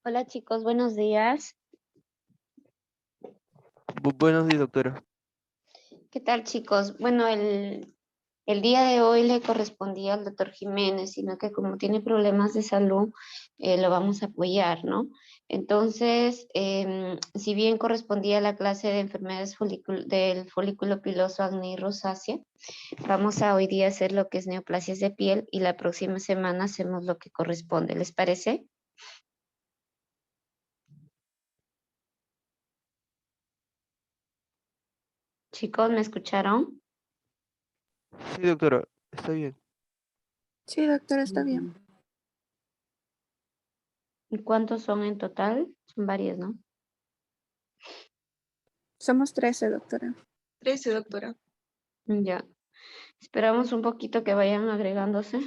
Hola chicos, buenos días. Buenos días, doctora. ¿Qué tal chicos? Bueno, el día de hoy le correspondía al doctor Jiménez, sino que como tiene problemas de salud, lo vamos a apoyar, ¿no? Entonces, si bien correspondía a la clase de enfermedades del folículo piloso acné y rosácea, vamos a hoy día hacer lo que es neoplasias de piel y la próxima semana hacemos lo que corresponde. ¿Les parece? Chicos, ¿me escucharon? Sí, doctora, está bien. Sí, doctora, está bien. Ujú. ¿Y cuántos son en total? Son varios, ¿no? Somos 13, doctora. 13, doctora. Ya. Esperamos un poquito que vayan agregándose.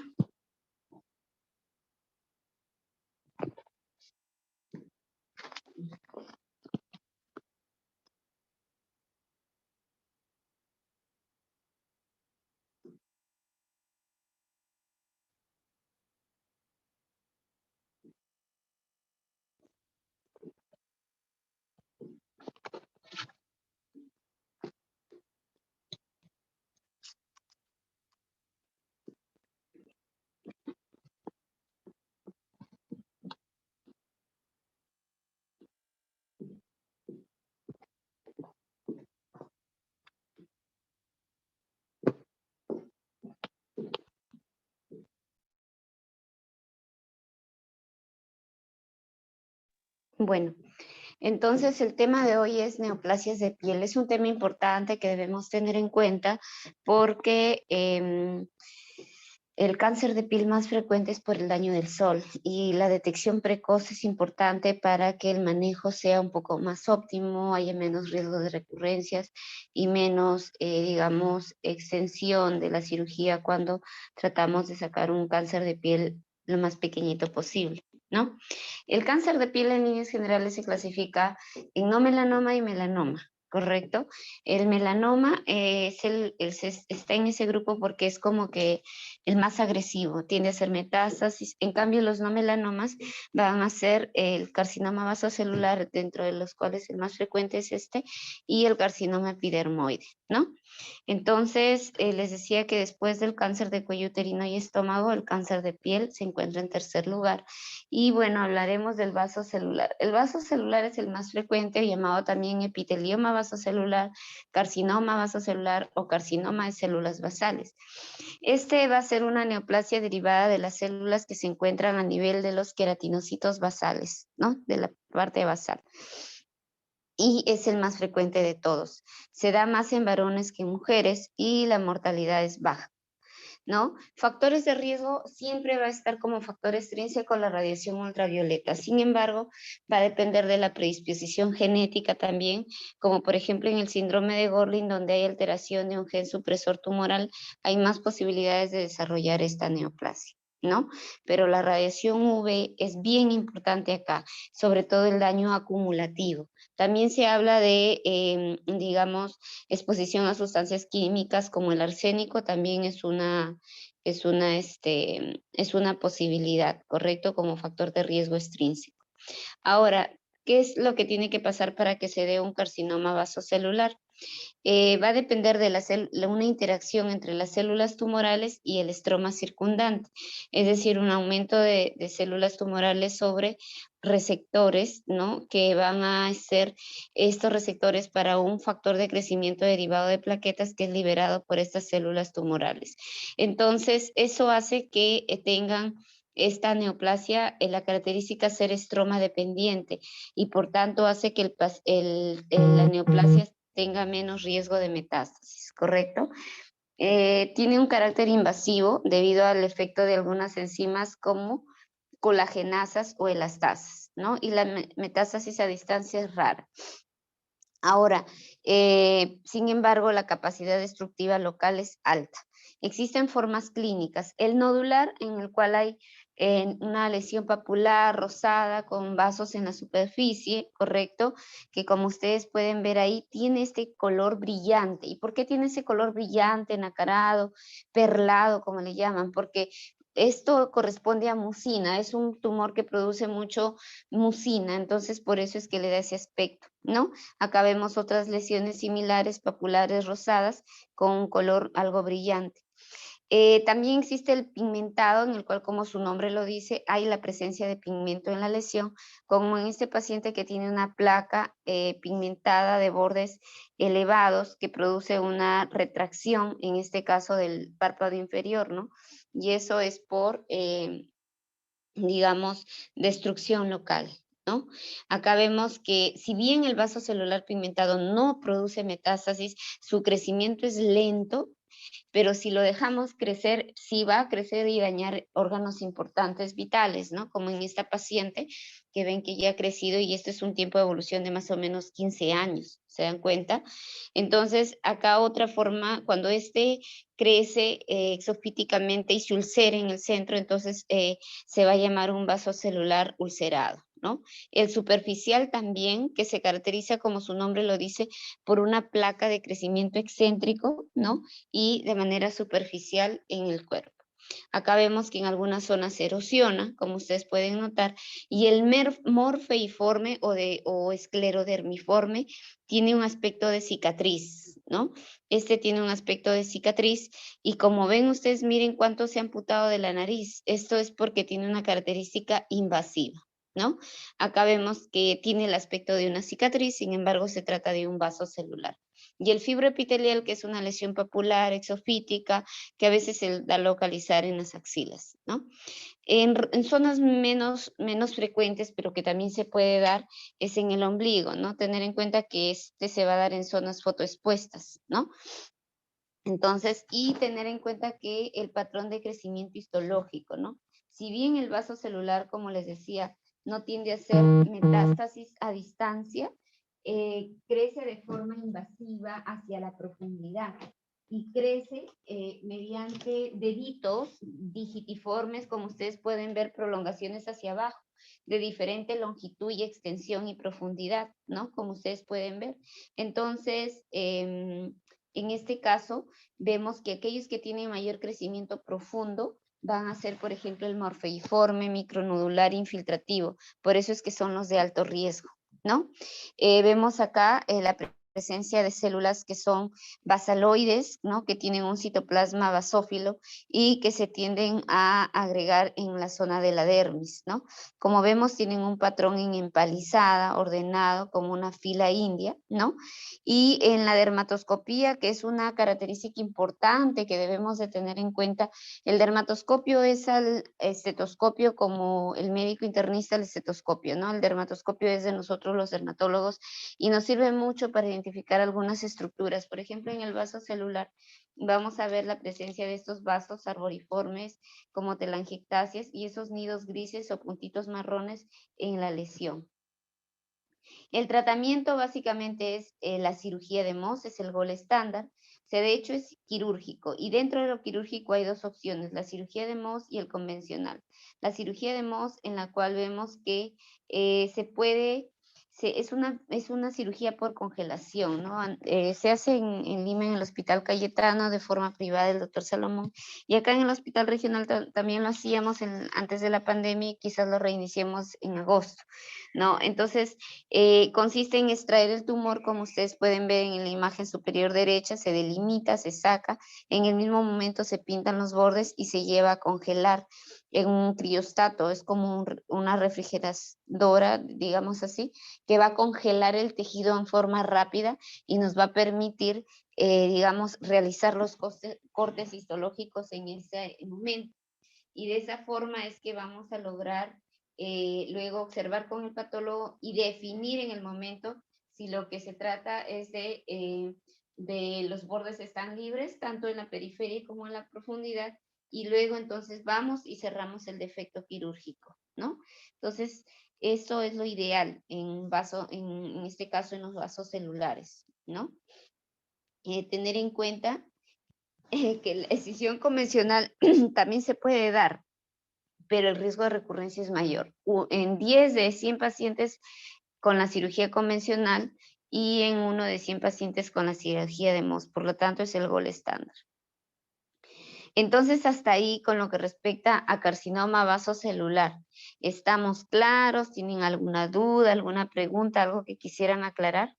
Bueno, entonces el tema de hoy es neoplasias de piel. Es un tema importante que debemos tener en cuenta porque el cáncer de piel más frecuente es por el daño del sol y la detección precoz es importante para que el manejo sea un poco más óptimo, haya menos riesgo de recurrencias y menos, digamos, extensión de la cirugía cuando tratamos de sacar un cáncer de piel lo más pequeñito posible, ¿no? El cáncer de piel en líneas generales se clasifica en no melanoma y melanoma. ¿Correcto? El melanoma está en ese grupo porque es como que el más agresivo, tiende a ser metástasis. En cambio, los no melanomas van a ser el carcinoma vasocelular, dentro de los cuales el más frecuente es este, y el carcinoma epidermoide, ¿no? Entonces, les decía que después del cáncer de cuello uterino y estómago, el cáncer de piel se encuentra en tercer lugar. Y bueno, hablaremos del vaso celular. El vaso celular es el más frecuente, llamado también epitelioma vasocelular, carcinoma vasocelular o carcinoma de células basales. Este va a ser una neoplasia derivada de las células que se encuentran a nivel de los queratinocitos basales, ¿no? De la parte basal. Y es el más frecuente de todos. Se da más en varones que en mujeres y la mortalidad es baja, ¿no? Factores de riesgo siempre va a estar como factor extrínseco la radiación ultravioleta. Sin embargo, va a depender de la predisposición genética también, como por ejemplo en el síndrome de Gorlin, donde hay alteración de un gen supresor tumoral, hay más posibilidades de desarrollar esta neoplasia, ¿no? Pero la radiación UV es bien importante acá, sobre todo el daño acumulativo. También se habla de, digamos, exposición a sustancias químicas como el arsénico, también es una posibilidad, ¿correcto? Como factor de riesgo extrínseco. Ahora, ¿qué es lo que tiene que pasar para que se dé un carcinoma vasocelular? Va a depender de una interacción entre las células tumorales y el estroma circundante, es decir, un aumento de células tumorales sobre receptores, ¿no? Que van a ser estos receptores para un factor de crecimiento derivado de plaquetas que es liberado por estas células tumorales. Entonces, eso hace que tengan esta neoplasia, la característica ser estroma dependiente y por tanto hace que la neoplasia tenga menos riesgo de metástasis, ¿correcto? Tiene un carácter invasivo debido al efecto de algunas enzimas como colagenasas o elastasas, ¿no? Y la metástasis a distancia es rara. Ahora, sin embargo, la capacidad destructiva local es alta. Existen formas clínicas. El nodular, en el cual hay una lesión papular rosada con vasos en la superficie, ¿correcto? Que como ustedes pueden ver ahí, tiene este color brillante. ¿Y por qué tiene ese color brillante, nacarado, perlado, como le llaman? Porque esto corresponde a mucina, es un tumor que produce mucho mucina, entonces por eso es que le da ese aspecto, ¿no? Acá vemos otras lesiones similares, papulares rosadas, con un color algo brillante. También existe el pigmentado, en el cual, como su nombre lo dice, hay la presencia de pigmento en la lesión, como en este paciente que tiene una placa pigmentada de bordes elevados que produce una retracción, en este caso del párpado inferior, ¿no? Y eso es por, digamos, destrucción local, ¿no? Acá vemos que si bien el vaso celular pigmentado no produce metástasis, su crecimiento es lento, pero si lo dejamos crecer, sí va a crecer y dañar órganos importantes vitales, ¿no? Como en esta paciente que ven que ya ha crecido y esto es un tiempo de evolución de más o menos 15 años, ¿se dan cuenta? Entonces, acá otra forma, cuando este crece exofíticamente y se ulcera en el centro, entonces se va a llamar un vaso celular ulcerado, ¿no? El superficial también, que se caracteriza, como su nombre lo dice, por una placa de crecimiento excéntrico, ¿no? Y de manera superficial en el cuerpo. Acá vemos que en algunas zonas se erosiona, como ustedes pueden notar, y el morfeiforme o esclerodermiforme tiene un aspecto de cicatriz, ¿no? Este tiene un aspecto de cicatriz y como ven ustedes, miren cuánto se ha amputado de la nariz. Esto es porque tiene una característica invasiva, ¿no? Acá vemos que tiene el aspecto de una cicatriz, sin embargo se trata de un vaso celular. Y el fibroepitelial, que es una lesión papular exofítica, que a veces se da a localizar en las axilas, ¿no? En zonas menos frecuentes, pero que también se puede dar, es en el ombligo, ¿no? Tener en cuenta que este se va a dar en zonas fotoexpuestas, ¿no? Entonces, y tener en cuenta que el patrón de crecimiento histológico, ¿no? Si bien el vaso celular, como les decía, no tiende a ser metástasis a distancia, crece de forma invasiva hacia la profundidad y crece mediante deditos digitiformes, como ustedes pueden ver, prolongaciones hacia abajo, de diferente longitud y extensión y profundidad, ¿no? Como ustedes pueden ver. Entonces, en este caso, vemos que aquellos que tienen mayor crecimiento profundo van a ser, por ejemplo, el morfeiforme, micronodular, infiltrativo. Por eso es que son los de alto riesgo, ¿no? Vemos acá la presencia de células que son basaloides, ¿no? Que tienen un citoplasma basófilo y que se tienden a agregar en la zona de la dermis, ¿no? Como vemos, tienen un patrón en empalizada, ordenado, como una fila india, ¿no? Y en la dermatoscopía, que es una característica importante que debemos de tener en cuenta, el dermatoscopio es al estetoscopio como el médico internista al estetoscopio, ¿no? El dermatoscopio es de nosotros los dermatólogos y nos sirve mucho para identificar algunas estructuras. Por ejemplo, en el vaso celular vamos a ver la presencia de estos vasos arboriformes como telangiectasias y esos nidos grises o puntitos marrones en la lesión. El tratamiento básicamente es la cirugía de Mohs, es el gol estándar. De hecho es quirúrgico y dentro de lo quirúrgico hay dos opciones, la cirugía de Mohs y el convencional. La cirugía de Mohs en la cual vemos que es una cirugía por congelación, ¿no? Se hace en Lima, en el Hospital Cayetano, de forma privada del doctor Salomón, y acá en el Hospital Regional también lo hacíamos antes de la pandemia y quizás lo reiniciemos en agosto, ¿no? Entonces, consiste en extraer el tumor, como ustedes pueden ver en la imagen superior derecha, se delimita, se saca, en el mismo momento se pintan los bordes y se lleva a congelar en un criostato, es como una refrigeradora, digamos así, que va a congelar el tejido en forma rápida y nos va a permitir, digamos, realizar los cortes histológicos en ese momento. Y de esa forma es que vamos a lograr luego observar con el patólogo y definir en el momento si lo que se trata es de los bordes están libres, tanto en la periferia como en la profundidad, y luego entonces vamos y cerramos el defecto quirúrgico, ¿no? Entonces, eso es lo ideal en este caso en los vasos celulares, ¿no? Tener en cuenta que la decisión convencional también se puede dar, pero el riesgo de recurrencia es mayor. En 10 de 100 pacientes con la cirugía convencional y en 1 de 100 pacientes con la cirugía de Mohs, por lo tanto es el gol estándar. Entonces, hasta ahí con lo que respecta a carcinoma vasocelular. ¿Estamos claros? ¿Tienen alguna duda, alguna pregunta, algo que quisieran aclarar?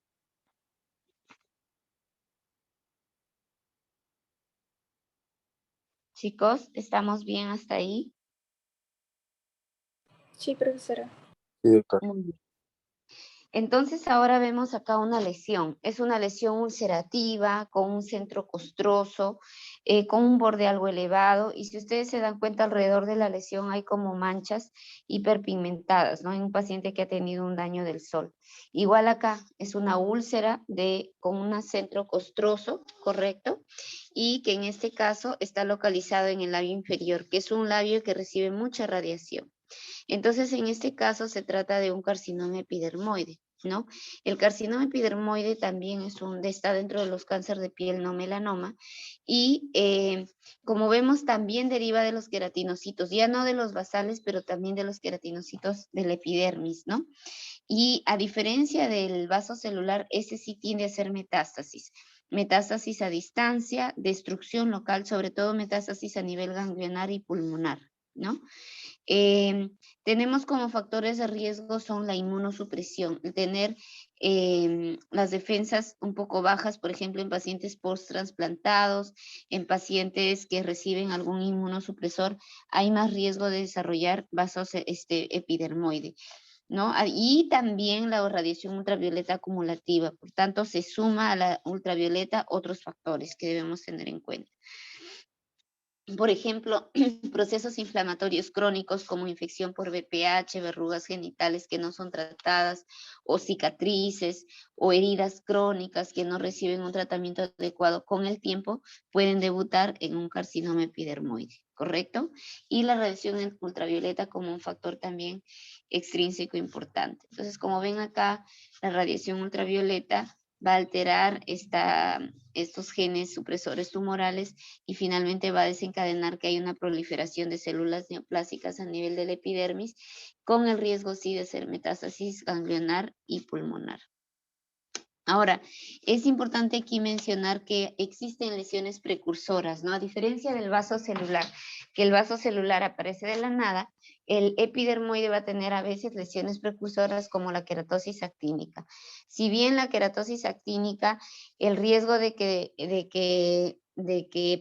Chicos, ¿estamos bien hasta ahí? Sí, profesora. Sí, doctor. Muy bien. Entonces ahora vemos acá una lesión. Es una lesión ulcerativa con un centro costroso, con un borde algo elevado. Y si ustedes se dan cuenta, alrededor de la lesión hay como manchas hiperpigmentadas, ¿no? En un paciente que ha tenido un daño del sol. Igual acá es una úlcera con un centro costroso, ¿correcto? Y que en este caso está localizado en el labio inferior, que es un labio que recibe mucha radiación. Entonces, en este caso se trata de un carcinoma epidermoide, ¿no? El carcinoma epidermoide también está dentro de los cánceres de piel no melanoma y como vemos también deriva de los queratinocitos, ya no de los basales, pero también de los queratinocitos del epidermis, ¿no? Y a diferencia del vaso celular, ese sí tiende a ser metástasis. Metástasis a distancia, destrucción local, sobre todo metástasis a nivel ganglionar y pulmonar, ¿no? Tenemos como factores de riesgo son la inmunosupresión, el tener las defensas un poco bajas, por ejemplo, en pacientes post-transplantados, en pacientes que reciben algún inmunosupresor, hay más riesgo de desarrollar vasos epidermoide, ¿no? Y también la radiación ultravioleta acumulativa, por tanto, se suma a la ultravioleta otros factores que debemos tener en cuenta. Por ejemplo, procesos inflamatorios crónicos como infección por VPH, verrugas genitales que no son tratadas, o cicatrices, o heridas crónicas que no reciben un tratamiento adecuado con el tiempo, pueden debutar en un carcinoma epidermoide, ¿correcto? Y la radiación ultravioleta como un factor también extrínseco importante. Entonces, como ven acá, la radiación ultravioleta va a alterar estos genes supresores tumorales y finalmente va a desencadenar que hay una proliferación de células neoplásicas a nivel del epidermis, con el riesgo sí de ser metástasis ganglionar y pulmonar. Ahora, es importante aquí mencionar que existen lesiones precursoras, ¿no? A diferencia del vaso celular, que el vaso celular aparece de la nada, el epidermoide va a tener a veces lesiones precursoras como la queratosis actínica. Si bien la queratosis actínica, el riesgo de que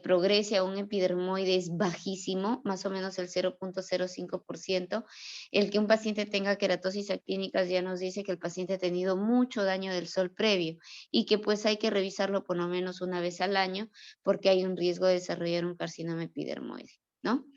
progrese a un epidermoide es bajísimo, más o menos el 0.05%, el que un paciente tenga queratosis actínica ya nos dice que el paciente ha tenido mucho daño del sol previo y que pues hay que revisarlo por lo menos una vez al año porque hay un riesgo de desarrollar un carcinoma epidermoide, ¿no?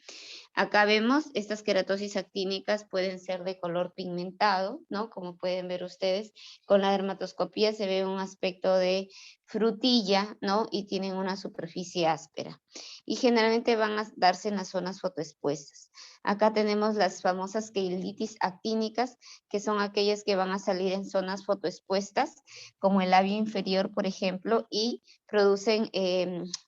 Acá vemos, estas queratosis actínicas pueden ser de color pigmentado, ¿no? Como pueden ver ustedes, con la dermatoscopía se ve un aspecto de frutilla, ¿no? Y tienen una superficie áspera. Y generalmente van a darse en las zonas fotoexpuestas. Acá tenemos las famosas keilitis actínicas, que son aquellas que van a salir en zonas fotoexpuestas, como el labio inferior, por ejemplo, y producen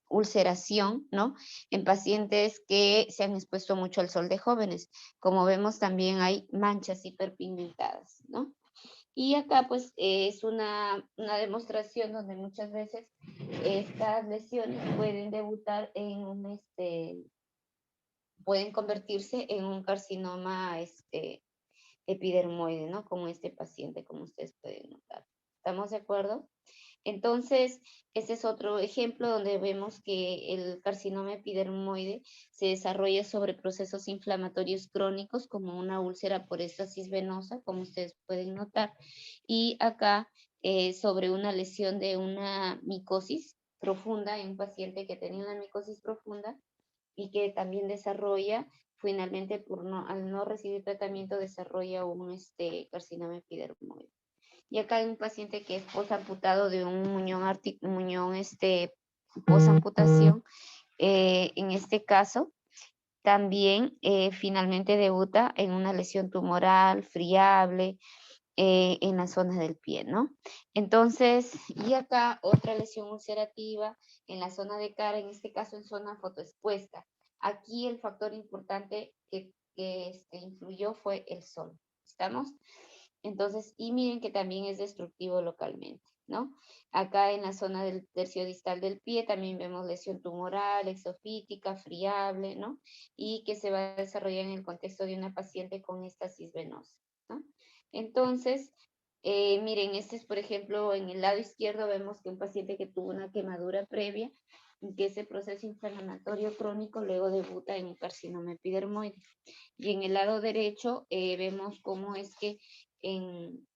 ulceración, ¿no? En pacientes que se han expuesto mucho al sol de jóvenes. Como vemos, también hay manchas hiperpigmentadas, ¿no? Y acá pues es una demostración donde muchas veces estas lesiones pueden debutar en pueden convertirse en un carcinoma epidermoide, ¿no? Como este paciente, como ustedes pueden notar. ¿Estamos de acuerdo? Entonces, este es otro ejemplo donde vemos que el carcinoma epidermoide se desarrolla sobre procesos inflamatorios crónicos como una úlcera por éstasis venosa, como ustedes pueden notar, y acá sobre una lesión de una micosis profunda en un paciente que tenía una micosis profunda y que también desarrolla, finalmente al no recibir tratamiento, desarrolla un carcinoma epidermoide. Y acá hay un paciente que es posamputado de un muñón posamputación. En este caso, también finalmente debuta en una lesión tumoral, friable, en la zona del pie, ¿no? Entonces, y acá otra lesión ulcerativa en la zona de cara, en este caso en zona fotoexpuesta. Aquí el factor importante que influyó fue el sol. ¿Estamos? Entonces, y miren que también es destructivo localmente, ¿no? Acá en la zona del tercio distal del pie también vemos lesión tumoral, exofítica, friable, ¿no? Y que se va a desarrollar en el contexto de una paciente con estasis venosa, ¿no? Entonces, miren, este es, por ejemplo, en el lado izquierdo vemos que un paciente que tuvo una quemadura previa, que ese proceso inflamatorio crónico luego debuta en un carcinoma epidermoide. Y en el lado derecho vemos cómo es que en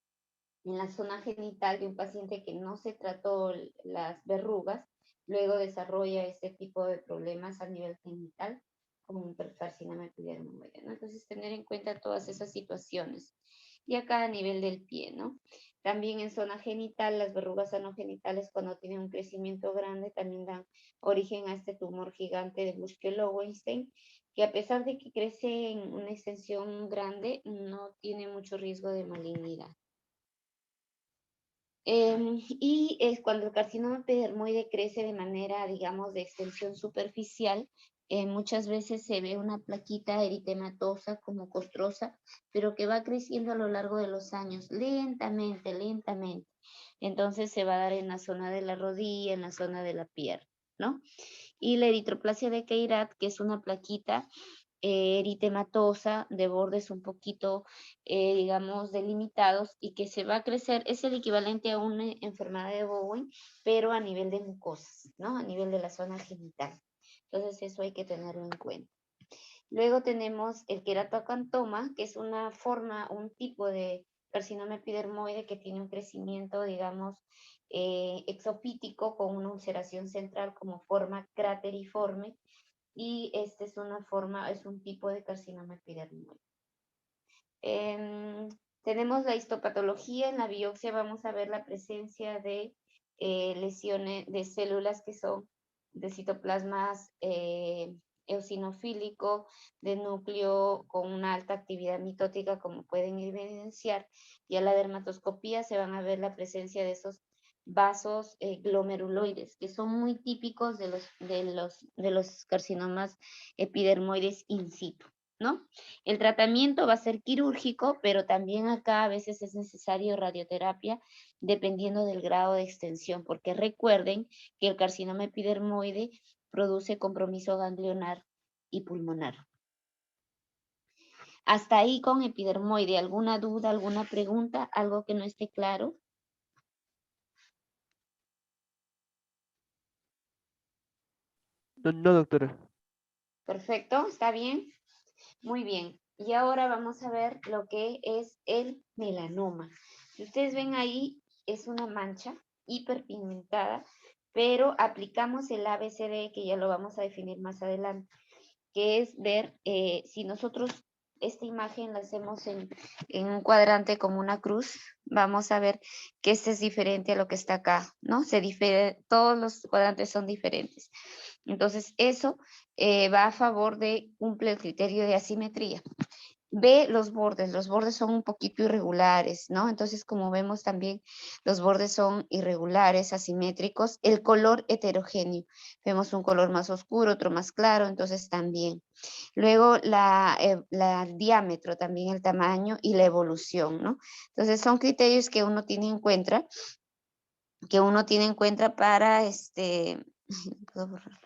la zona genital de un paciente que no se trató las verrugas, luego desarrolla este tipo de problemas a nivel genital, como un carcinoma epidermoide, ¿no? Entonces, tener en cuenta todas esas situaciones. Y acá a nivel del pie, ¿no? También en zona genital, las verrugas anogenitales cuando tienen un crecimiento grande también dan origen a este tumor gigante de Buschke-Lowenstein, que a pesar de que crece en una extensión grande, no tiene mucho riesgo de malignidad. Y es cuando el carcinoma epidermoide crece de manera, digamos, de extensión superficial, muchas veces se ve una plaquita eritematosa como costrosa, pero que va creciendo a lo largo de los años, lentamente, lentamente. Entonces se va a dar en la zona de la rodilla, en la zona de la pierna, ¿no? Y la eritroplasia de Queyrat, que es una plaquita eritematosa, de bordes un poquito, digamos, delimitados y que se va a crecer, es el equivalente a una enfermedad de Bowen, pero a nivel de mucosas, ¿no? A nivel de la zona genital. Entonces eso hay que tenerlo en cuenta. Luego tenemos el queratocantoma, que es una forma, un tipo de carcinoma epidermoide que tiene un crecimiento, digamos, exopítico con una ulceración central como forma crateriforme, y este es una forma, es un tipo de carcinoma epidermoide. Tenemos la histopatología, en la biopsia vamos a ver la presencia de lesiones de células que son de citoplasmas eosinofílico, de núcleo con una alta actividad mitótica, como pueden evidenciar, y a la dermatoscopía se van a ver la presencia de esos vasos glomeruloides, que son muy típicos de los carcinomas epidermoides in situ, ¿no? El tratamiento va a ser quirúrgico, pero también acá a veces es necesario radioterapia dependiendo del grado de extensión, porque recuerden que el carcinoma epidermoide produce compromiso ganglionar y pulmonar. Hasta ahí con epidermoide, ¿alguna duda, alguna pregunta, algo que no esté claro? No, no, doctora. Perfecto, ¿está bien? Muy bien. Y ahora vamos a ver lo que es el melanoma. Si ustedes ven ahí, es una mancha hiperpigmentada, pero aplicamos el ABCD, que ya lo vamos a definir más adelante, que es ver si nosotros esta imagen la hacemos en un cuadrante como una cruz, vamos a ver que este es diferente a lo que está acá, ¿no? Todos los cuadrantes son diferentes. Entonces, eso va a favor de cumple el criterio de asimetría. Ve los bordes son un poquito irregulares, ¿no? Entonces, como vemos también, los bordes son irregulares, asimétricos, el color heterogéneo. Vemos un color más oscuro, otro más claro, entonces también. Luego, la diámetro, también el tamaño y la evolución, ¿no? Entonces, son criterios que uno tiene en cuenta, para, puedo borrarlo.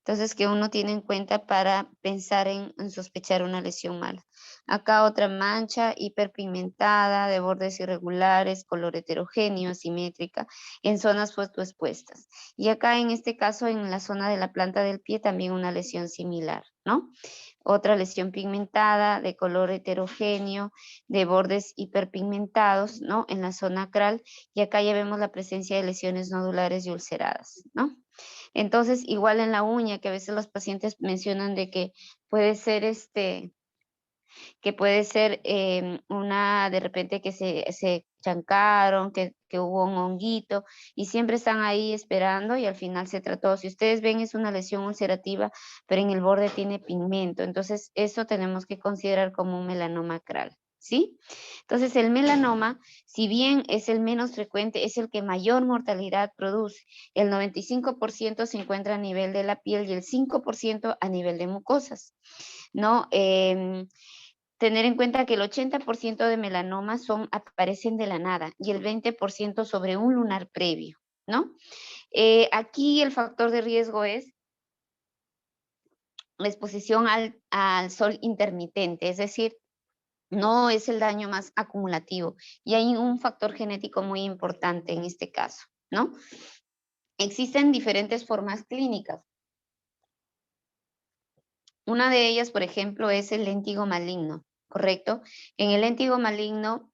Entonces, que uno tiene en cuenta para pensar en sospechar una lesión mala. Acá otra mancha hiperpigmentada, de bordes irregulares, color heterogéneo, asimétrica, en zonas fotoexpuestas. Y acá en este caso, en la zona de la planta del pie, también una lesión similar, ¿no? Otra lesión pigmentada, de color heterogéneo, de bordes hiperpigmentados, ¿no? En la zona acral, y acá ya vemos la presencia de lesiones nodulares y ulceradas, ¿no? Entonces, igual en la uña, que a veces los pacientes mencionan de que puede ser de repente que se chancaron, que hubo un honguito, y siempre están ahí esperando y al final se trató. Si ustedes ven, es una lesión ulcerativa, pero en el borde tiene pigmento. Entonces, eso tenemos que considerar como un melanoma acral, ¿sí? Entonces el melanoma, si bien es el menos frecuente, es el que mayor mortalidad produce. El 95% se encuentra a nivel de la piel y el 5% a nivel de mucosas, ¿no? Tener en cuenta que el 80% de melanomas aparecen de la nada y el 20% sobre un lunar previo, ¿no? Aquí el factor de riesgo es la exposición al sol intermitente, es decir, no es el daño más acumulativo. Y hay un factor genético muy importante en este caso, ¿no? Existen diferentes formas clínicas. Una de ellas, por ejemplo, es el léntigo maligno, ¿correcto? En el léntigo maligno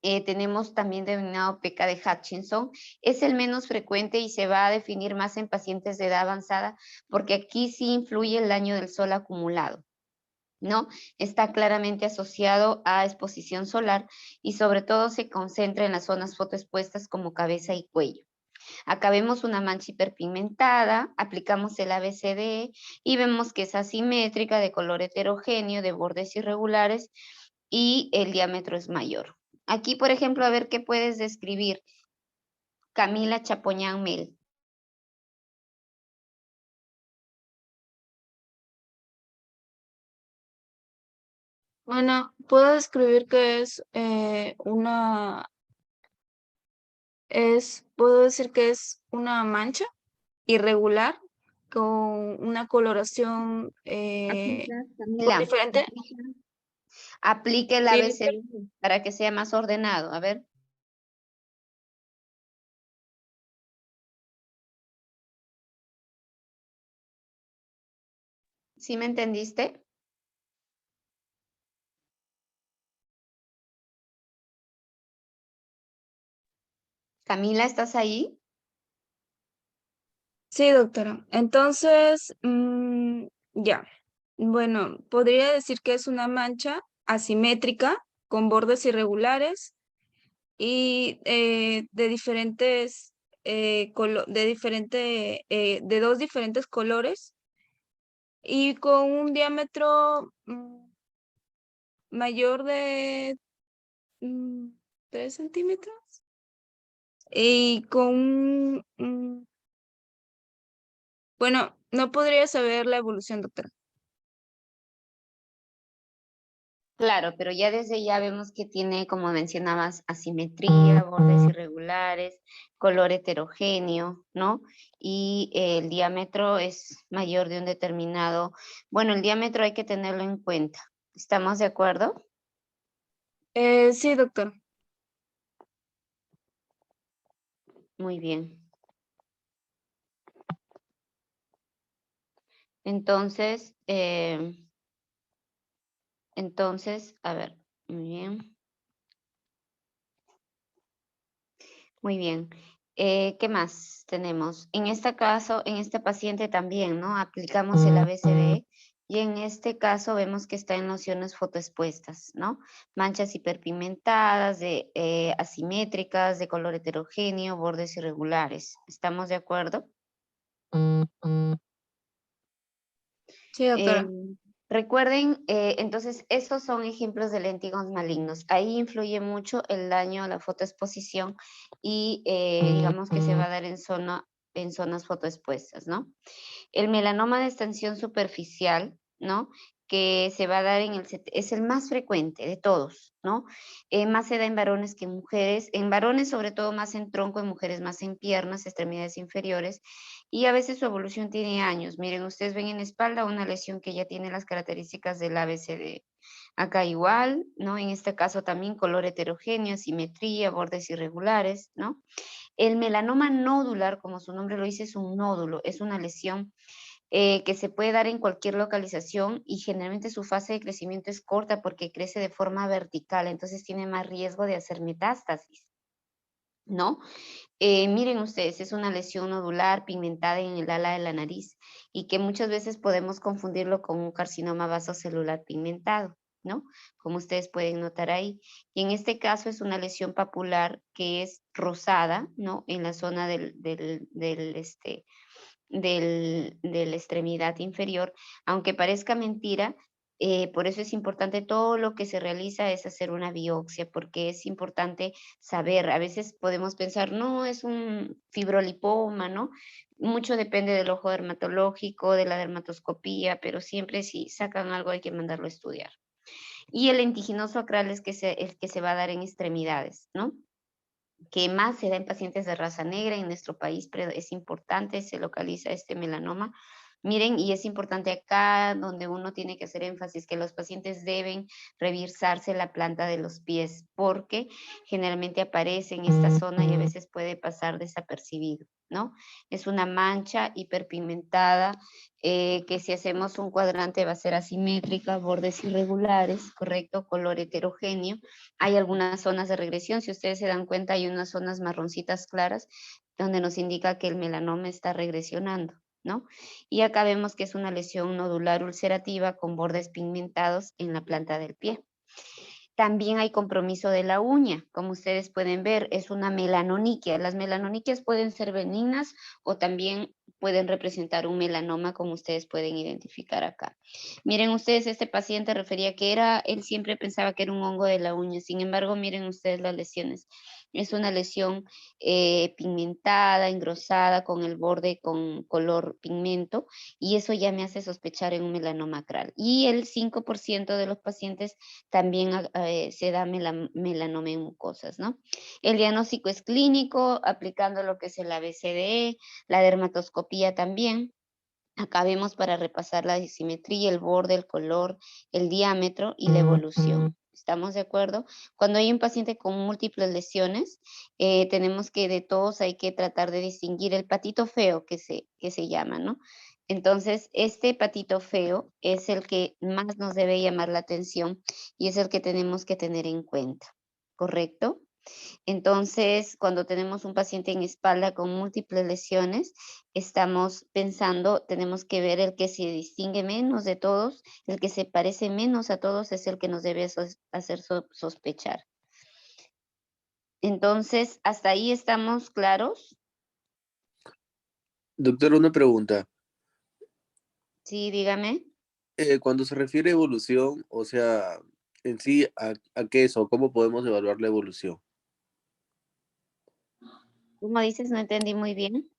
tenemos también denominado PK de Hutchinson. Es el menos frecuente y se va a definir más en pacientes de edad avanzada porque aquí sí influye el daño del sol acumulado, ¿no? Está claramente asociado a exposición solar y sobre todo se concentra en las zonas fotoexpuestas como cabeza y cuello. Acá vemos una mancha hiperpigmentada, aplicamos el ABCD y vemos que es asimétrica, de color heterogéneo, de bordes irregulares y el diámetro es mayor. Aquí, por ejemplo, a ver qué puedes describir. Camila Chapoñán Mel. Bueno, puedo describir que puedo decir que es una mancha irregular con una coloración Camila, diferente. aplique el Sí, ABCD para que sea más ordenado. A ver. ¿Sí me entendiste? Camila, ¿estás ahí? sí, doctora. Entonces, ya. Bueno, podría decir que es una mancha asimétrica con bordes irregulares y de dos diferentes colores y con un diámetro mayor de 3 centímetros y bueno, no podría saber la evolución, doctora. Claro, pero ya desde ya vemos que tiene, como mencionabas, asimetría, bordes irregulares, color heterogéneo, ¿no? Y el diámetro es mayor de un determinado. Bueno, el diámetro hay que tenerlo en cuenta. ¿Estamos de acuerdo? Sí, doctora. Muy bien. Entonces, a ver, muy bien. Muy bien. ¿Qué más tenemos? En este caso, en este paciente también, ¿no? Aplicamos el ABCD y en este caso vemos que está en nociones fotoexpuestas, ¿no? Manchas hiperpigmentadas, asimétricas, de color heterogéneo, bordes irregulares. ¿Estamos de acuerdo? Sí, doctora. Recuerden, entonces, esos son ejemplos de léntigos malignos. Ahí influye mucho el daño a la fotoexposición y digamos que se va a dar en zonas fotoexpuestas, ¿no? El melanoma de extensión superficial, ¿no? Que se va a dar es el más frecuente de todos, ¿no? Más se da en varones que en mujeres, en varones sobre todo más en tronco, en mujeres más en piernas, extremidades inferiores, y a veces su evolución tiene años. Miren, ustedes ven en espalda una lesión que ya tiene las características del ABCD. Acá igual, ¿no? En este caso también color heterogéneo, simetría, bordes irregulares, ¿no? El melanoma nodular, como su nombre lo dice, es un nódulo, es una lesión que se puede dar en cualquier localización y generalmente su fase de crecimiento es corta porque crece de forma vertical, entonces tiene más riesgo de hacer metástasis, ¿no? Miren ustedes, es una lesión nodular pigmentada en el ala de la nariz y que muchas veces podemos confundirlo con un carcinoma vasocelular pigmentado, ¿no? Como ustedes pueden notar ahí. Y en este caso es una lesión papular que es rosada, ¿no? En la zona de la extremidad inferior, aunque parezca mentira, Por eso es importante, todo lo que se realiza es hacer una biopsia, porque es importante saber, a veces podemos pensar, no, es un fibrolipoma, ¿no? Mucho depende del ojo dermatológico, de la dermatoscopía, pero siempre si sacan algo hay que mandarlo a estudiar. Y el lentiginoso acral es el que se va a dar en extremidades, ¿no? Que más se da en pacientes de raza negra en nuestro país, pero es importante, se localiza este melanoma. Miren, y es importante acá donde uno tiene que hacer énfasis que los pacientes deben revisarse la planta de los pies porque generalmente aparece en esta zona y a veces puede pasar desapercibido, ¿no? Es una mancha hiperpigmentada que si hacemos un cuadrante va a ser asimétrica, bordes irregulares, correcto, color heterogéneo. Hay algunas zonas de regresión, si ustedes se dan cuenta hay unas zonas marroncitas claras donde nos indica que el melanoma está regresionando, ¿no? Y acá vemos que es una lesión nodular ulcerativa con bordes pigmentados en la planta del pie. También hay compromiso de la uña, como ustedes pueden ver, es una melanoniquia. Las melanoniquias pueden ser benignas o también pueden representar un melanoma, como ustedes pueden identificar acá. Miren ustedes, este paciente refería que él siempre pensaba que era un hongo de la uña, sin embargo, miren ustedes las lesiones. Es una lesión pigmentada, engrosada, con el borde con color pigmento, y eso ya me hace sospechar en un melanoma acral. Y el 5% de los pacientes también se da melanoma en mucosas, ¿no? El diagnóstico es clínico, aplicando lo que es el ABCDE, la dermatoscopía también. Acá vemos para repasar la simetría, el borde, el color, el diámetro y la evolución. ¿Estamos de acuerdo? Cuando hay un paciente con múltiples lesiones, tenemos que de todos hay que tratar de distinguir el patito feo que se llama, ¿no? Entonces, este patito feo es el que más nos debe llamar la atención y es el que tenemos que tener en cuenta, ¿correcto? Entonces, cuando tenemos un paciente en espalda con múltiples lesiones, estamos pensando, tenemos que ver el que se distingue menos de todos, el que se parece menos a todos es el que nos debe hacer sospechar. Entonces, ¿hasta ahí estamos claros? Doctor, una pregunta. Sí, dígame. Cuando se refiere a evolución, o sea, en sí, ¿a qué es o cómo podemos evaluar la evolución? ¿Cómo dices? No entendí muy bien.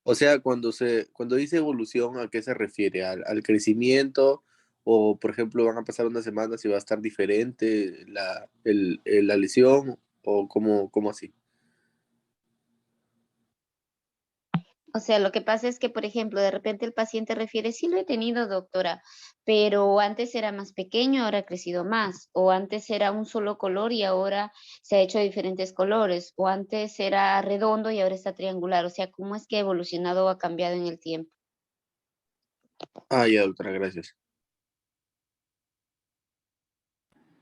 O sea, cuando dice evolución, ¿a qué se refiere? ¿Al crecimiento? O, por ejemplo, van a pasar unas semanas y va a estar diferente la lesión, o cómo así. O sea, lo que pasa es que, por ejemplo, de repente el paciente refiere, sí lo he tenido, doctora, pero antes era más pequeño, ahora ha crecido más, o antes era un solo color y ahora se ha hecho de diferentes colores, o antes era redondo y ahora está triangular. O sea, ¿cómo es que ha evolucionado o ha cambiado en el tiempo? Ah, ya, doctora, gracias.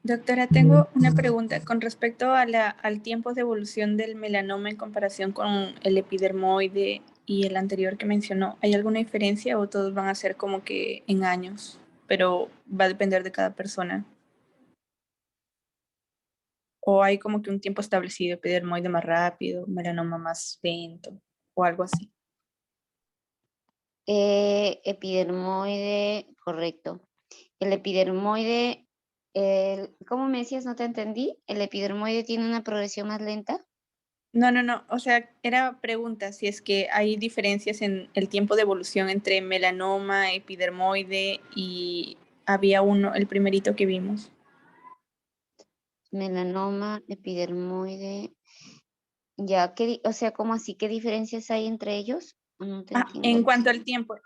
Doctora, tengo una pregunta con respecto a al tiempo de evolución del melanoma en comparación con el epidermoide y el anterior que mencionó. ¿Hay alguna diferencia o todos van a ser como que en años? Pero va a depender de cada persona. ¿O hay como que un tiempo establecido, epidermoide más rápido, melanoma más lento o algo así? Epidermoide, correcto. El epidermoide, ¿cómo me decías? No te entendí. ¿El epidermoide tiene una progresión más lenta? No. O sea, era pregunta si es que hay diferencias en el tiempo de evolución entre melanoma, epidermoide y había uno, el primerito que vimos. Melanoma, epidermoide. Ya, o sea, ¿cómo así? ¿Qué diferencias hay entre ellos? No te entiendo. En cuanto al tiempo,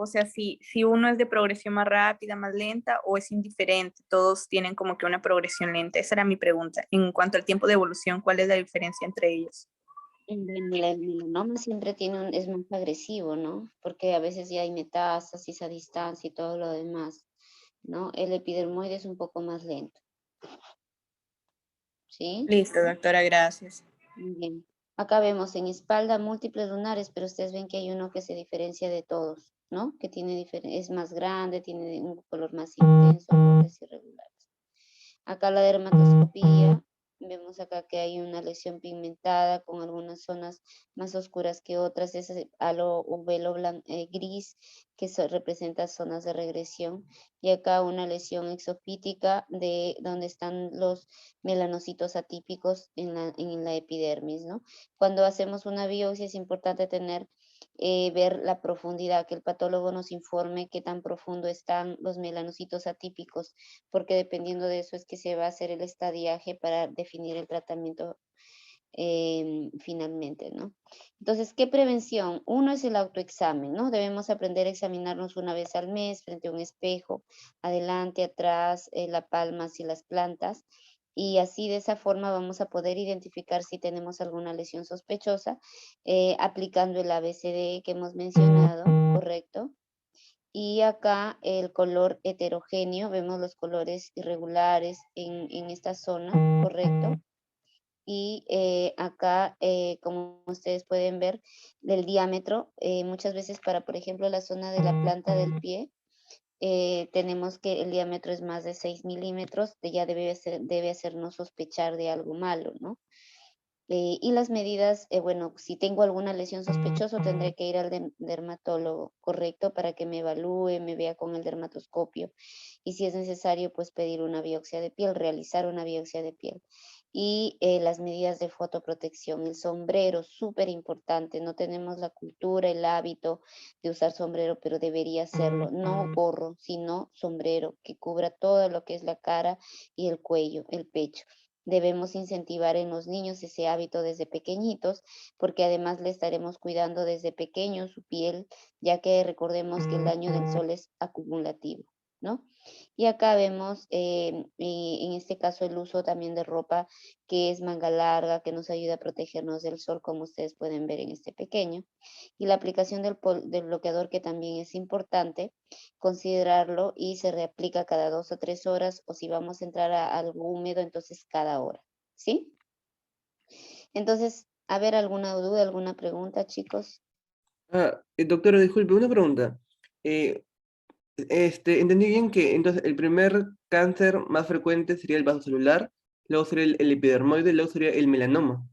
o sea, si uno es de progresión más rápida, más lenta o es indiferente, todos tienen como que una progresión lenta. Esa era mi pregunta. En cuanto al tiempo de evolución, ¿cuál es la diferencia entre ellos? El melanoma siempre es más agresivo, ¿no? Porque a veces ya hay metástasis a distancia y todo lo demás, ¿no? El epidermoide es un poco más lento, ¿sí? Listo, doctora, gracias. Muy bien. Acá vemos en espalda múltiples lunares, pero ustedes ven que hay uno que se diferencia de todos, ¿no? Que es más grande, tiene un color más intenso, bordes irregulares. Acá la dermatoscopía, Vemos acá que hay una lesión pigmentada con algunas zonas más oscuras que otras, ese halo o velo gris que representa zonas de regresión. Y acá una lesión exofítica de donde están los melanocitos atípicos en la epidermis, ¿no? Cuando hacemos una biopsia es importante ver la profundidad, que el patólogo nos informe qué tan profundo están los melanocitos atípicos, porque dependiendo de eso es que se va a hacer el estadiaje para definir el tratamiento finalmente, ¿no? Entonces, ¿qué prevención? Uno es el autoexamen, ¿no? Debemos aprender a examinarnos una vez al mes frente a un espejo, adelante, atrás, la palma hacia las plantas, y así de esa forma vamos a poder identificar si tenemos alguna lesión sospechosa, aplicando el ABCD que hemos mencionado, ¿correcto? Y acá el color heterogéneo, vemos los colores irregulares en esta zona, ¿correcto? Y acá, como ustedes pueden ver, del diámetro, muchas veces para, por ejemplo, la zona de la planta del pie, tenemos que el diámetro es más de 6 milímetros, ya debe hacernos sospechar de algo malo, ¿no? Y las medidas, bueno, si tengo alguna lesión sospechosa, tendré que ir al dermatólogo, ¿correcto? Para que me evalúe, me vea con el dermatoscopio. Y si es necesario, pues pedir una biopsia de piel, realizar una biopsia de piel. Y las medidas de fotoprotección, el sombrero, súper importante. No tenemos la cultura, el hábito de usar sombrero, pero debería hacerlo. No gorro, sino sombrero, que cubra todo lo que es la cara y el cuello, el pecho. Debemos incentivar en los niños ese hábito desde pequeñitos, porque además le estaremos cuidando desde pequeños su piel, ya que recordemos que el daño del sol es acumulativo, ¿no? Y acá vemos en este caso el uso también de ropa que es manga larga, que nos ayuda a protegernos del sol, como ustedes pueden ver en este pequeño. Y la aplicación del bloqueador, que también es importante considerarlo y se reaplica cada 2 o 3 horas, o si vamos a entrar a algo húmedo, entonces cada hora, ¿sí? Entonces, a ver, ¿alguna duda, alguna pregunta, chicos? Doctora, disculpe, una pregunta. Eh, entendí bien que entonces el primer cáncer más frecuente sería el vasocelular, luego sería el epidermoide, luego sería el melanoma.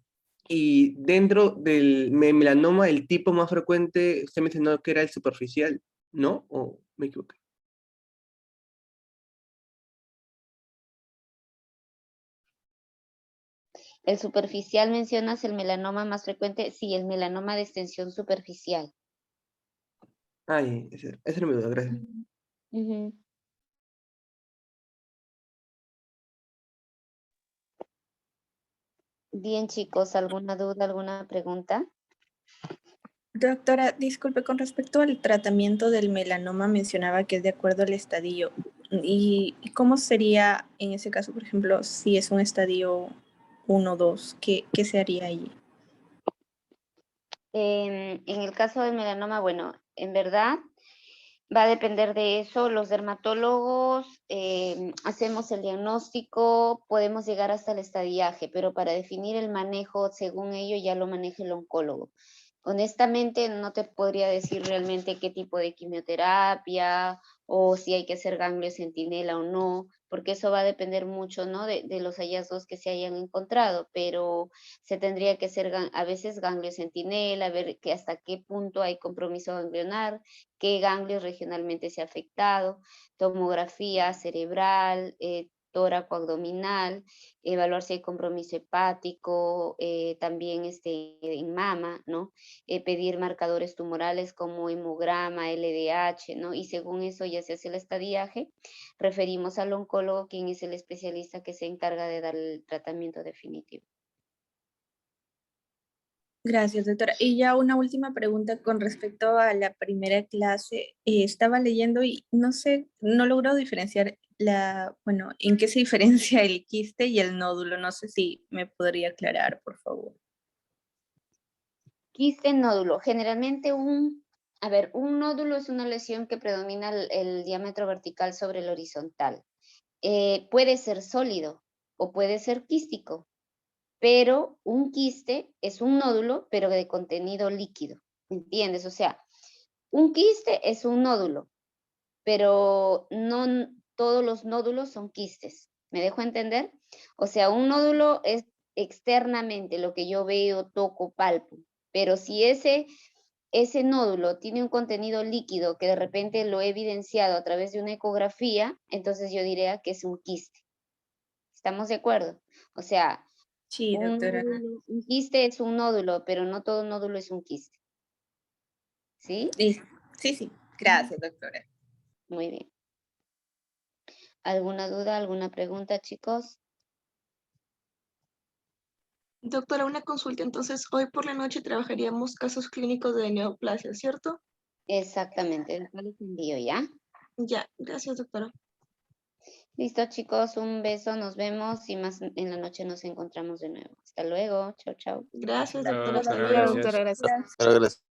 Y dentro del melanoma, el tipo más frecuente, usted mencionó que era el superficial, ¿no? ¿O me equivoqué? El superficial, mencionas el melanoma más frecuente, sí, el melanoma de extensión superficial. Ay, esa era mi duda, gracias. Ujú. Bien, chicos, ¿alguna duda, alguna pregunta? Doctora, disculpe, con respecto al tratamiento del melanoma, mencionaba que es de acuerdo al estadio. ¿Y cómo sería en ese caso, por ejemplo, si es un estadio 1 o 2? ¿Qué se haría allí? En el caso del melanoma, bueno, en verdad va a depender de eso. Los dermatólogos hacemos el diagnóstico, podemos llegar hasta el estadiaje, pero para definir el manejo, según ello, ya lo maneja el oncólogo. Honestamente, no te podría decir realmente qué tipo de quimioterapia o si hay que hacer ganglio centinela o no, porque eso va a depender mucho, ¿no? de los hallazgos que se hayan encontrado, pero se tendría que hacer a veces ganglio centinela, ver que hasta qué punto hay compromiso ganglionar, qué ganglios regionalmente se ha afectado, tomografía cerebral, tóraco abdominal, evaluar si hay compromiso hepático, también en mama, ¿no? Pedir marcadores tumorales como hemograma, LDH, ¿no? Y según eso ya se hace el estadiaje, referimos al oncólogo, quien es el especialista que se encarga de dar el tratamiento definitivo. Gracias, doctora. Y ya una última pregunta con respecto a la primera clase. Estaba leyendo y no sé, no logro diferenciar bueno, en qué se diferencia el quiste y el nódulo. No sé si me podría aclarar, por favor. Quiste nódulo. Generalmente un nódulo es una lesión que predomina el diámetro vertical sobre el horizontal. Puede ser sólido o puede ser quístico, pero un quiste es un nódulo, pero de contenido líquido, ¿entiendes? O sea, un quiste es un nódulo, pero no todos los nódulos son quistes. ¿Me dejo entender? O sea, un nódulo es externamente lo que yo veo, toco, palpo. Pero si ese nódulo tiene un contenido líquido que de repente lo he evidenciado a través de una ecografía, entonces yo diría que es un quiste. ¿Estamos de acuerdo? O sea, Sí, doctora. un quiste es un nódulo, pero no todo nódulo es un quiste. ¿Sí? Sí, sí. Gracias, doctora. Muy bien. ¿Alguna duda, alguna pregunta, chicos? Doctora, una consulta. Entonces, hoy por la noche trabajaríamos casos clínicos de neoplasia, ¿cierto? Exactamente, después les envío, ¿ya? Ya, gracias, doctora. Listo, chicos, un beso, nos vemos y más en la noche nos encontramos de nuevo. Hasta luego, chao, chao. Gracias, Chao, doctora. Hasta doctora, luego. Ya, gracias. doctora, gracias. Claro, gracias.